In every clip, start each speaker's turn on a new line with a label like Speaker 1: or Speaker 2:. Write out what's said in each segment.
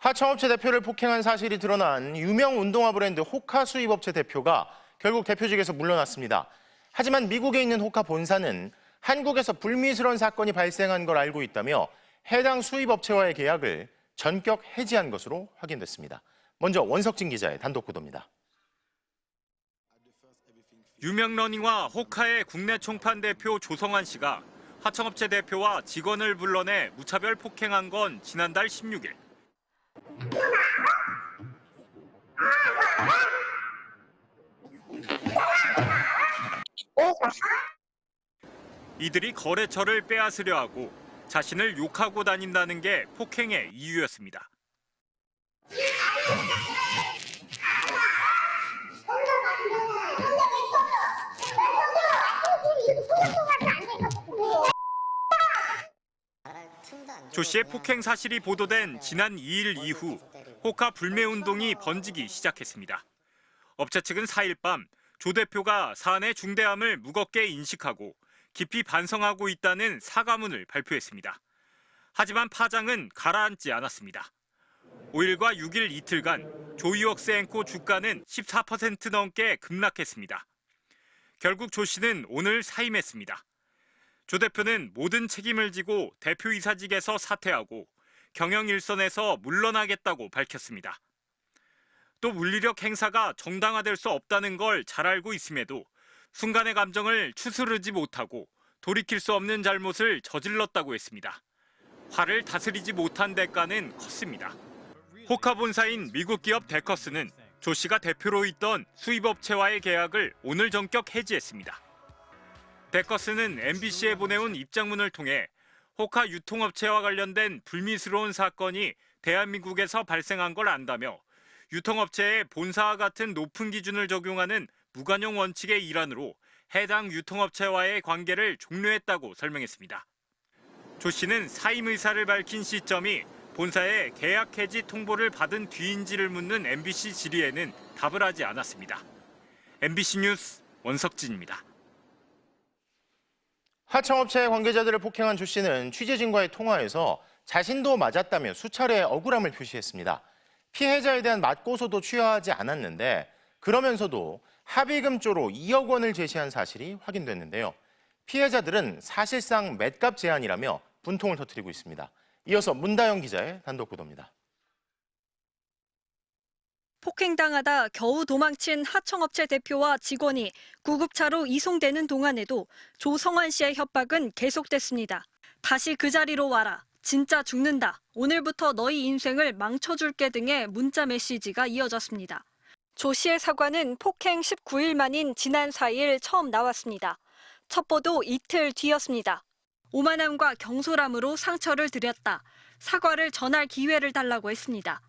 Speaker 1: 하청업체 대표를 폭행한 사실이 드러난 유명 운동화 브랜드 호카 수입업체 대표가 결국 대표직에서 물러났습니다. 하지만 미국에 있는 호카 본사는 한국에서 불미스러운 사건이 발생한 걸 알고 있다며 해당 수입업체와의 계약을 전격 해지한 것으로 확인됐습니다. 먼저 원석진 기자의 단독 보도입니다.
Speaker 2: 유명 러닝화 호카의 국내 총판 대표 조성환 씨가 하청업체 대표와 직원을 불러내 무차별 폭행한 건 지난달 16일. 이들이 거래처를 빼앗으려 하고 자신을 욕하고 다닌다는 게 폭행의 이유였습니다. 조 씨의 폭행 사실이 보도된 지난 2일 이후 호카 불매운동이 번지기 시작했습니다. 업체 측은 4일 밤 조 대표가 사안의 중대함을 무겁게 인식하고 깊이 반성하고 있다는 사과문을 발표했습니다. 하지만 파장은 가라앉지 않았습니다. 5일과 6일 이틀간 조이웍스앤코 주가는 14% 넘게 급락했습니다. 결국 조 씨는 오늘 사임했습니다. 조 대표는 모든 책임을 지고 대표이사직에서 사퇴하고 경영 일선에서 물러나겠다고 밝혔습니다. 또 물리력 행사가 정당화될 수 없다는 걸 잘 알고 있음에도 순간의 감정을 추스르지 못하고 돌이킬 수 없는 잘못을 저질렀다고 했습니다. 화를 다스리지 못한 대가는 컸습니다. 호카 본사인 미국 기업 데커스는 조 씨가 대표로 있던 수입업체와의 계약을 오늘 전격 해지했습니다. 데커스는 MBC에 보내온 입장문을 통해 호카 유통업체와 관련된 불미스러운 사건이 대한민국에서 발생한 걸 안다며 유통업체의 본사와 같은 높은 기준을 적용하는 무관용 원칙의 일환으로 해당 유통업체와의 관계를 종료했다고 설명했습니다. 조 씨는 사임 의사를 밝힌 시점이 본사의 계약 해지 통보를 받은 뒤인지를 묻는 MBC 질의에는 답을 하지 않았습니다. MBC 뉴스 원석진입니다.
Speaker 1: 하청업체 관계자들을 폭행한 조 씨는 취재진과의 통화에서 자신도 맞았다며 수차례 억울함을 표시했습니다. 피해자에 대한 맞고소도 취하하지 않았는데 그러면서도 합의금조로 2억 원을 제시한 사실이 확인됐는데요. 피해자들은 사실상 맷값 제한이라며 분통을 터뜨리고 있습니다. 이어서 문다영 기자의 단독 보도입니다.
Speaker 3: 폭행당하다 겨우 도망친 하청업체 대표와 직원이 구급차로 이송되는 동안에도 조성환 씨의 협박은 계속됐습니다. 다시 그 자리로 와라. 진짜 죽는다. 오늘부터 너희 인생을 망쳐줄게 등의 문자 메시지가 이어졌습니다. 조 씨의 사과는 폭행 19일 만인 지난 4일 처음 나왔습니다. 첩보도 이틀 뒤였습니다. 오만함과 경솔함으로 상처를 드렸다. 사과를 전할 기회를 달라고 했습니다.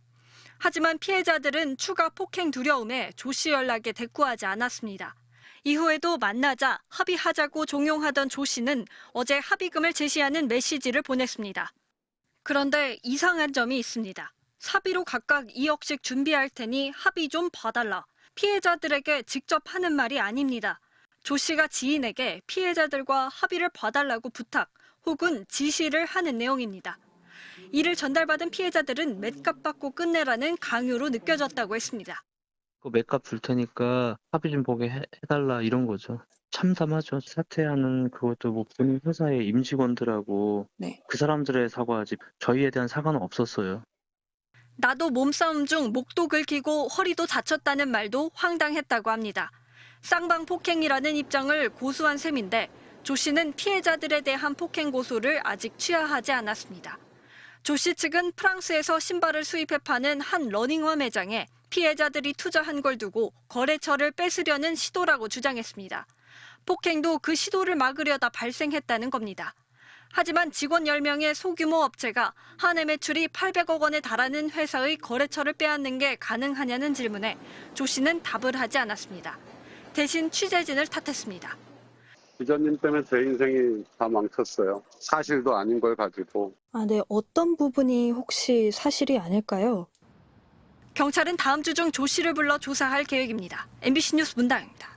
Speaker 3: 하지만 피해자들은 추가 폭행 두려움에 조 씨 연락에 대꾸하지 않았습니다. 이후에도 만나자 합의하자고 종용하던 조 씨는 어제 합의금을 제시하는 메시지를 보냈습니다. 그런데 이상한 점이 있습니다. 사비로 각각 2억씩 준비할 테니 합의 좀 봐달라. 피해자들에게 직접 하는 말이 아닙니다. 조 씨가 지인에게 피해자들과 합의를 봐달라고 부탁 혹은 지시를 하는 내용입니다. 이를 전달받은 피해자들은 맷값 받고 끝내라는 강요로 느껴졌다고 했습니다.
Speaker 4: 그 맷값 줄 테니까 합의 좀 보게 해달라 이런 거죠. 참담하죠. 사퇴하는 그것도 뭐 본인 회사의 임직원들하고 그 사람들의 사과하지 저희에 대한 사과는 없었어요.
Speaker 3: 나도 몸싸움 중 목도 긁히고 허리도 다쳤다는 말도 황당했다고 합니다. 쌍방 폭행이라는 입장을 고수한 셈인데 조 씨는 피해자들에 대한 폭행 고소를 아직 취하하지 않았습니다. 조 씨 측은 프랑스에서 신발을 수입해 파는 한 러닝화 매장에 피해자들이 투자한 걸 두고 거래처를 뺏으려는 시도라고 주장했습니다. 폭행도 그 시도를 막으려다 발생했다는 겁니다. 하지만 직원 10명의 소규모 업체가 한 해 매출이 800억 원에 달하는 회사의 거래처를 빼앗는 게 가능하냐는 질문에 조 씨는 답을 하지 않았습니다. 대신 취재진을 탓했습니다.
Speaker 5: 기자님 때문에 제 인생이 다 망쳤어요. 사실도 아닌 걸 가지고.
Speaker 3: 네. 어떤 부분이 혹시 사실이 아닐까요? 경찰은 다음 주 중 조 씨를 불러 조사할 계획입니다. MBC 뉴스 문다영입니다.